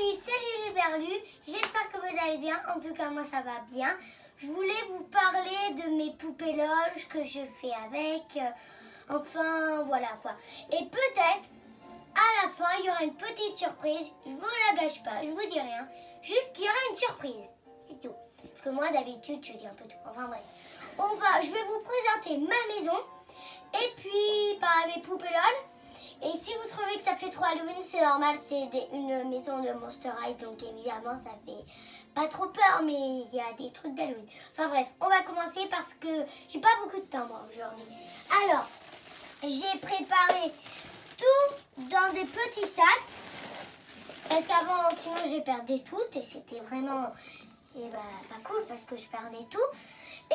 amis, salut les berlus, j'espère que vous allez bien, en tout cas moi ça va bien. Je voulais vous parler de mes poupées LOL, ce que je fais avec, enfin voilà quoi. Et peut-être, à la fin, il y aura une petite surprise, je vous la gâche pas, je vous dis rien, juste qu'il y aura une surprise, c'est tout. Parce que moi d'habitude je dis un peu tout, enfin bref. Je vais vous présenter ma maison, et puis mes poupées LOL. Et si vous trouvez que ça fait trop Halloween, c'est normal, c'est une maison de Monster High, donc évidemment ça fait pas trop peur, mais il y a des trucs d'Halloween. Enfin bref, on va commencer parce que j'ai pas beaucoup de temps moi aujourd'hui. Alors, j'ai préparé tout dans des petits sacs, parce qu'avant, sinon je les perdais toutes et c'était vraiment pas cool parce que je perdais tout.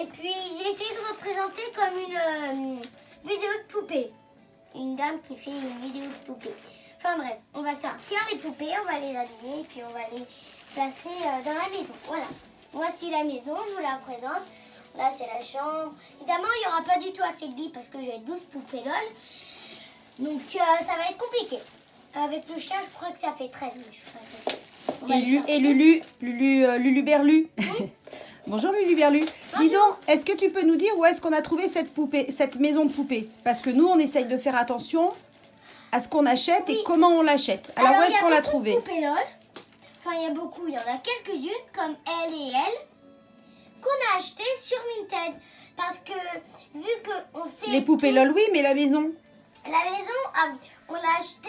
Et puis j'ai essayé de représenter comme une vidéo de poupée. Une dame qui fait une vidéo de poupées. Enfin bref, on va sortir les poupées, on va les habiller et puis on va les placer dans la maison. Voilà, voici la maison, je vous la présente. Là c'est la chambre. Évidemment, il n'y aura pas du tout assez de lit parce que j'ai 12 poupées LOL. Donc ça va être compliqué. Avec le chien, je crois que ça fait 13. Et Lulu Berlu. Oui. Bonjour Lulu Berlu. Bonjour. Dis donc, est-ce que tu peux nous dire où est-ce qu'on a trouvé cette maison de poupée? Parce que nous, on essaye de faire attention à ce qu'on achète et comment on l'achète. Alors où est-ce qu'on l'a trouvée? Enfin, il y a beaucoup. Il y en a quelques-unes, comme elle et elle, qu'on a achetées sur Vinted. Parce que, vu qu'on sait... Les poupées LOL, oui, mais la maison? La maison, on l'a acheté...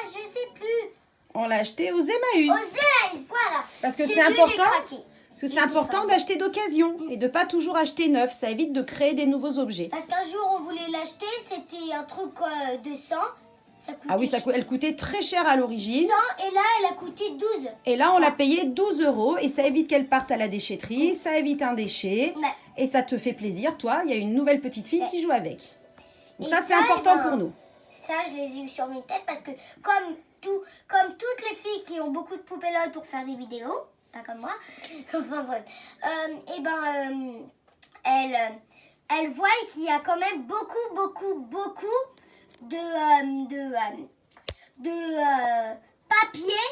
je sais plus. On l'a acheté aux Emmaüs. Aux Emmaüs, voilà. Parce que c'est important. Parce que c'est important d'acheter d'occasion et de pas toujours acheter neuf. Ça évite de créer des nouveaux objets. Parce qu'un jour, on voulait l'acheter, c'était un truc de 100. Ça coûtait oui, elle coûtait très cher à l'origine. 100 et là, elle a coûté 12. Et là, on l'a payé 12 € et ça évite qu'elle parte à la déchetterie. Ça évite un déchet. Et ça te fait plaisir, toi. Il y a une nouvelle petite fille qui joue avec. Donc ça, c'est important pour nous. Ça, je les ai eu sur mes têtes parce que comme toutes les filles qui ont beaucoup de poupées LOL pour faire des vidéos, pas comme moi, enfin bref, elle voit qu'il y a quand même beaucoup de papier.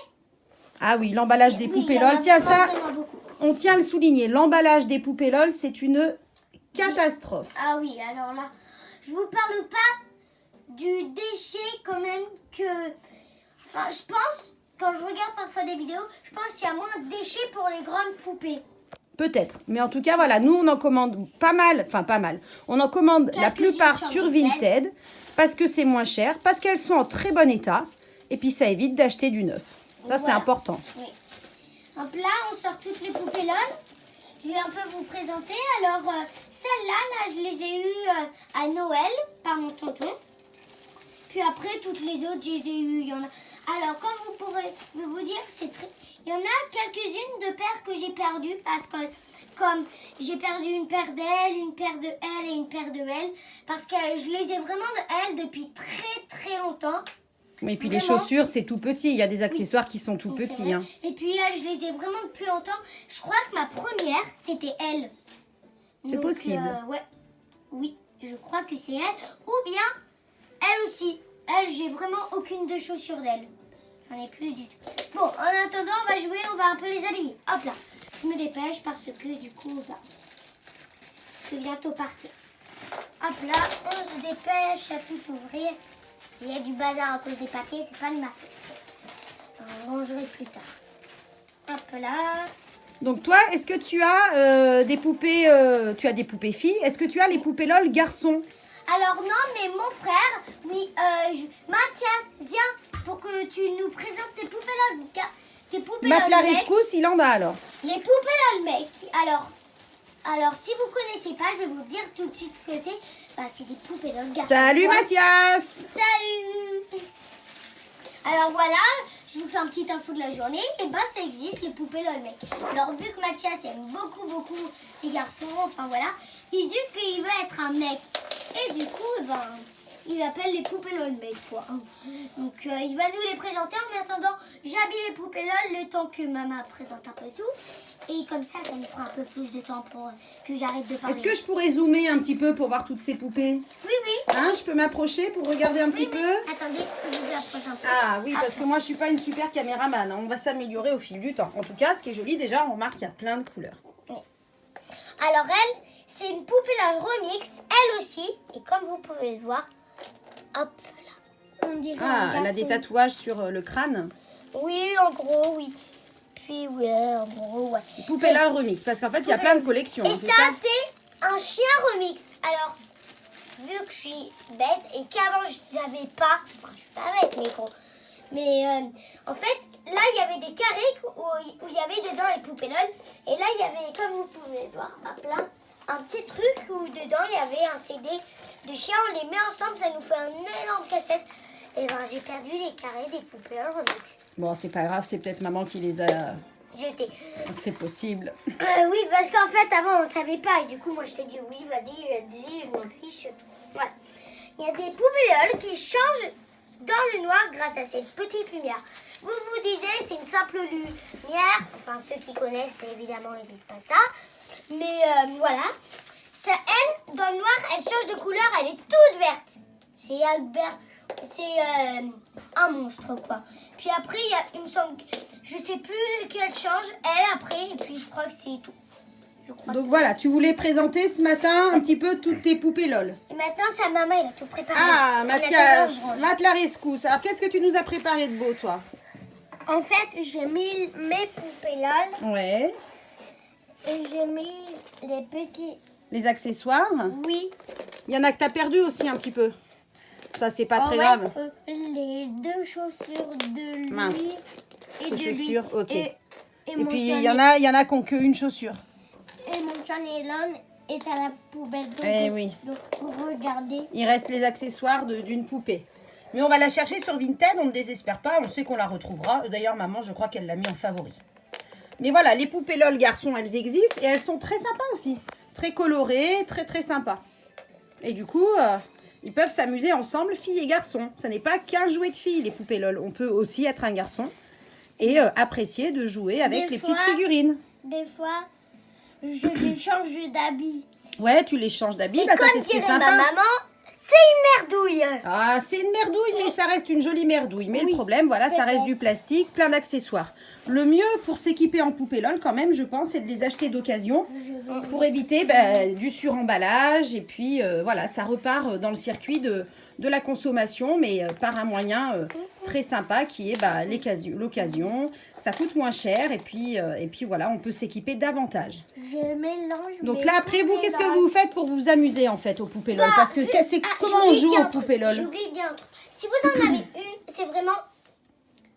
Ah oui, l'emballage des poupées LOL. Tiens, ça, on tient à le souligner. L'emballage des poupées LOL, c'est une catastrophe. Ah oui, alors là, je vous parle pas du déchet quand même que... Enfin, je pense, quand je regarde parfois des vidéos, je pense qu'il y a moins de déchets pour les grandes poupées. Peut-être. Mais en tout cas, voilà, nous, on en commande pas mal. On en commande la plupart sur Vinted parce que c'est moins cher, parce qu'elles sont en très bon état. Et puis, ça évite d'acheter du neuf. Ça, c'est important. Oui. Hop là, on sort toutes les poupées LOL. Je vais un peu vous présenter. Alors, celles-là, je les ai eues à Noël par mon tonton. Puis après, toutes les autres, je les ai eues. Il y en a... Alors, comme vous pourrez vous dire, il y en a quelques-unes de paires que j'ai perdues parce que comme j'ai perdu une paire d'elle, une paire de elle et une paire de elle, parce que je les ai vraiment de elle depuis très longtemps. Oui, et puis les chaussures, c'est tout petit. Il y a des accessoires qui sont tout petits. Hein. Et puis là, je les ai vraiment depuis longtemps. Je crois que ma première, c'était elle. C'est possible. Oui, je crois que c'est elle. Ou bien, elle aussi. Elle, j'ai vraiment aucune de chaussures d'elle. J'en ai plus du tout. Bon, en attendant, on va jouer, on va un peu les habiller. Hop là. Je me dépêche parce que du coup, je vais bientôt partir. Hop là, on se dépêche à tout ouvrir. Il y a du bazar à cause des papiers, c'est pas de ma faute. Enfin, on rangerai plus tard. Hop là. Donc toi, est-ce que tu as des poupées, tu as des poupées filles? Est-ce que tu as les poupées LOL garçons? Alors non, mais mon frère, Mathias, viens pour que tu nous présentes tes poupées LOL. Tes poupées LOL la rescousse, il en a alors. Les poupées LOL mec. Alors si vous connaissez pas, je vais vous dire tout de suite ce que c'est. C'est des poupées LOL garçons. Salut Mathias. Salut. Alors voilà, je vous fais un petit info de la journée. Et ça existe, les poupées LOL mec. Alors vu que Mathias aime beaucoup les garçons, enfin voilà, il dit qu'il veut être un mec. Et du coup, il appelle les poupées LOL Made, quoi. Donc, il va nous les présenter. En attendant, j'habille les poupées LOL le temps que maman présente un peu tout. Et comme ça nous fera un peu plus de temps pour que j'arrête de parler. Est-ce que je pourrais zoomer un petit peu pour voir toutes ces poupées? Oui, oui. Hein, je peux m'approcher pour regarder un petit peu? Attendez, je vous approche un peu. Ah oui, parce que moi je suis pas une super caméraman, hein. On va s'améliorer au fil du temps. En tout cas, ce qui est joli déjà, on remarque qu'il y a plein de couleurs. Oui. Alors elle, c'est une poupée LOL remix, elle aussi. Et comme vous pouvez le voir, hop là. On dirait un Elle a des garçon. tatouages sur le crâne. Oui, en gros, oui. Puis ouais, en gros, ouais. Poupée LOL remix, parce qu'en fait il y a plein de collections. Et hein, ça, c'est c'est un chien remix. Alors, vu que je suis bête et qu'avant je savais pas, enfin, je suis pas bête, mais gros. Mais en fait, là, il y avait des carrés où il y avait dedans les poupées LOL. Et là, il y avait, comme vous pouvez le voir, hop là, un petit truc où dedans, il y avait un CD de chien. On les met ensemble, ça nous fait un énorme cassette. Et ben, j'ai perdu les carrés des poupées LOL remix. Bon, c'est pas grave, c'est peut-être maman qui les a... Jetés. C'est possible. Oui, parce qu'en fait, avant, on ne savait pas. Et du coup, moi, je t'ai dit oui, vas-y, je m'en fiche. Tout. Ouais. Il y a des poupées LOL qui changent dans le noir grâce à cette petite lumière. Vous vous disiez, c'est une simple lumière. Enfin, ceux qui connaissent, évidemment, ils disent pas ça. Mais voilà. Ça, elle, dans le noir, elle change de couleur. Elle est toute verte. C'est Albert. C'est un monstre, quoi. Puis après, il me semble, je sais plus lequel change. Elle, après, et puis je crois que c'est tout. Donc voilà, tu voulais présenter ce matin un petit peu toutes tes poupées LOL. Et maintenant, sa maman, elle a tout préparé. Ah, En Mathias, attendant, je range. la rescousse. Alors, qu'est-ce que tu nous as préparé de beau, toi? En fait, j'ai mis mes poupées LOL Ouais. et j'ai mis les petits. Les accessoires. Oui. Il y en a que tu as perdu aussi un petit peu. Ça, c'est pas très ouais, grave. Les deux chaussures de lui. Mince. Et Les de chaussures, lui. ok. Et Et mon puis, il Johnny- y en a qui n'ont qu'une chaussure. Et mon Johnny Elon est à la poubelle. Donc, Eh oui. donc, regardez. Il reste les accessoires d'une poupée. Mais on va la chercher sur Vinted, on ne désespère pas, on sait qu'on la retrouvera. D'ailleurs, maman, je crois qu'elle l'a mis en favori. Mais voilà, les poupées LOL garçons, elles existent et elles sont très sympas aussi. Très colorées, très très sympas. Et du coup, ils peuvent s'amuser ensemble, filles et garçons. Ça n'est pas qu'un jouet de filles, les poupées LOL. On peut aussi être un garçon et apprécier de jouer avec Des les fois- petites figurines. Des fois, je les change d'habit. Ouais, tu les changes d'habit, Et bah ça comme c'est ce qui est dirait ma sympa. maman, c'est une merdouille. Ah, c'est une merdouille, mais ça reste une jolie merdouille. Mais Oui, le problème, voilà, ça reste peut-être. du plastique, plein d'accessoires. Le mieux pour s'équiper en poupée LOL, quand même, je pense, c'est de les acheter d'occasion pour éviter du suremballage. Et puis, voilà, ça repart dans le circuit de la consommation, mais par un moyen très sympa qui est l'occasion. Ça coûte moins cher et puis voilà, on peut s'équiper davantage. Je mélange. Donc mes là, après vous, poupées qu'est-ce que LOL. vous faites pour vous amuser en fait aux poupées LOL? Parce que c'est comment on j'ai oublié joue de dire aux un truc. poupées LOL? J'ai oublié de dire un truc. Si vous en avez une, c'est vraiment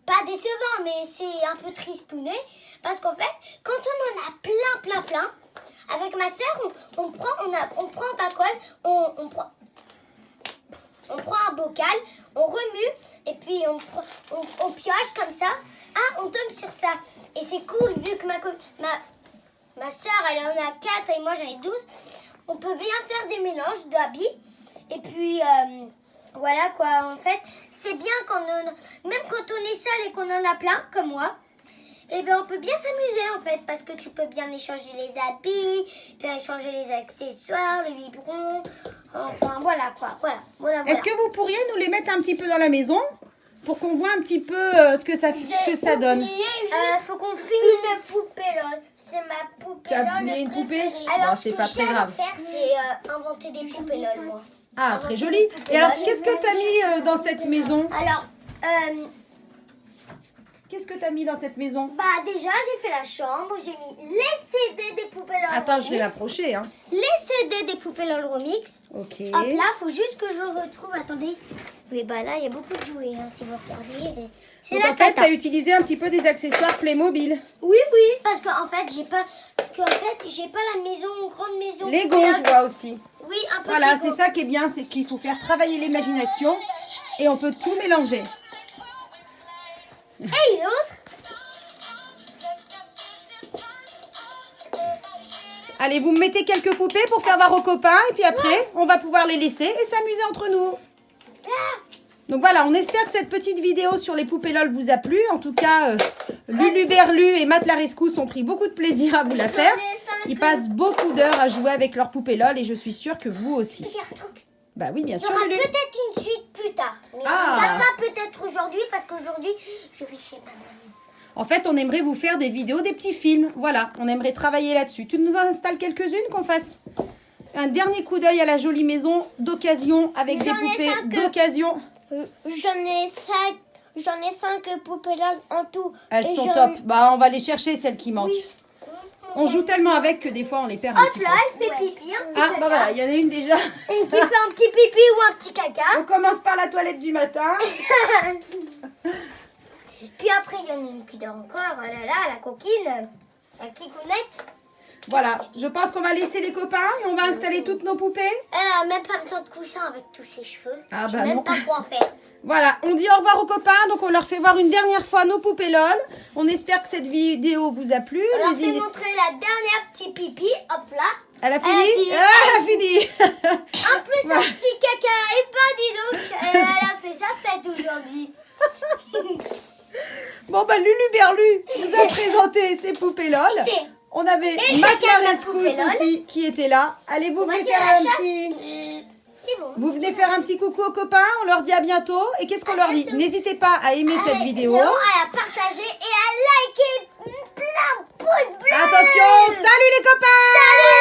pas décevant, mais c'est un peu tristouné. Parce qu'en fait, quand on en a plein, avec ma soeur, on prend un bacol, on prend un bocal, on remue, et puis on pioche comme ça. Ah, on tombe sur ça. Et c'est cool, vu que ma soeur, elle en a 4 et moi j'en ai 12. On peut bien faire des mélanges d'habits. Et puis, voilà quoi, en fait, c'est bien même quand on est seul et qu'on en a plein, comme moi, et bien on peut bien s'amuser en fait, parce que tu peux bien échanger les habits, puis échanger les accessoires, les biberons, enfin voilà quoi, voilà. Est-ce que vous pourriez nous les mettre un petit peu dans la maison pour qu'on voit un petit peu ce que ça donne? Faut qu'on filme une poupée LOL. C'est ma poupée Tu as LOL mis une poupée? Alors, Bon, ce c'est que pas très j'aime grave. faire, c'est inventer des poupées LOL, moi. Ah, Inventer très des joli. poupées Et alors, LOL. qu'est-ce que tu as mis dans cette maison? Alors, Qu'est-ce que tu as mis dans cette maison? bah déjà, j'ai fait la chambre, j'ai mis les CD des poupées LOL Attends, je vais remix. m'approcher. Hein. Les CD des poupées LOL remix. Ok. Hop là, faut juste que je retrouve. Attendez. Oui, bah là, il y a beaucoup de jouets, hein, si vous regardez. C'est Donc la en fait, tu cata. as utilisé un petit peu des accessoires Playmobil. Oui, parce qu'en fait, j'ai pas la maison, grande maison. Lego, poupée je LOL. vois aussi. Oui, un peu Voilà, Lego. c'est ça qui est bien, c'est qu'il faut faire travailler l'imagination et on peut tout mélanger. Et une autre. Allez, vous me mettez quelques poupées pour faire voir aux copains et puis après, on va pouvoir les laisser et s'amuser entre nous. Donc voilà, on espère que cette petite vidéo sur les poupées LOL vous a plu. En tout cas, Lulu Berlu et Matt la Rescousse ont pris beaucoup de plaisir à vous la faire. Ils passent beaucoup d'heures à jouer avec leurs poupées LOL et je suis sûre que vous aussi. Bah oui, bien Il y sûr, aura Lulu. peut-être une suite plus tard. Mais en Ah. tout cas, pas peut-être aujourd'hui, parce qu'aujourd'hui, je vais chez ma maman. En fait, on aimerait vous faire des vidéos, des petits films. Voilà, on aimerait travailler là-dessus. Tu nous en installes quelques-unes qu'on fasse un dernier coup d'œil à la jolie maison d'occasion avec des J'en ai poupées 5. d'occasion. J'en ai 5 poupées là en tout. Elles Et sont j'en- top. Bah, on va les chercher, celles qui manquent. Oui. On joue tellement avec que des fois, on les perd un Hop petit là, peu. elle fait pipi, un petit Ah, caca. bah voilà, il y en a une déjà. Une qui fait un petit pipi ou un petit caca. On commence par la toilette du matin. Puis après, il y en a une qui dort encore. Oh là là, la coquine. La kikounette. Voilà, je pense qu'on va laisser les copains et on va installer toutes nos poupées. Elle a même pas besoin de coussin avec tous ses cheveux. Ah Je sais bah même non. pas quoi en faire. Voilà, on dit au revoir aux copains, donc on leur fait voir une dernière fois nos poupées LOL. On espère que cette vidéo vous a plu. On leur Les fait idées- montrer la dernière petite pipi. Hop là. Elle a Elle a fini fini. Ah, elle a fini. En plus, un petit caca. Et ben, dis donc, elle a fait sa fête aujourd'hui. Bon bah Lulu Berlu nous a présenté ses poupées LOL. On avait Et Matt chacun la la poupée Rescousse LOL. aussi qui était là. Allez, vous On va venez tirer faire la un chasse. petit... C'est bon. Vous venez faire un petit coucou aux copains, on leur dit à bientôt. Et qu'est-ce qu'on leur dit? bientôt. N'hésitez pas à aimer cette vidéo. À la partager et à liker plein de pouces bleus. Attention, salut les copains! Salut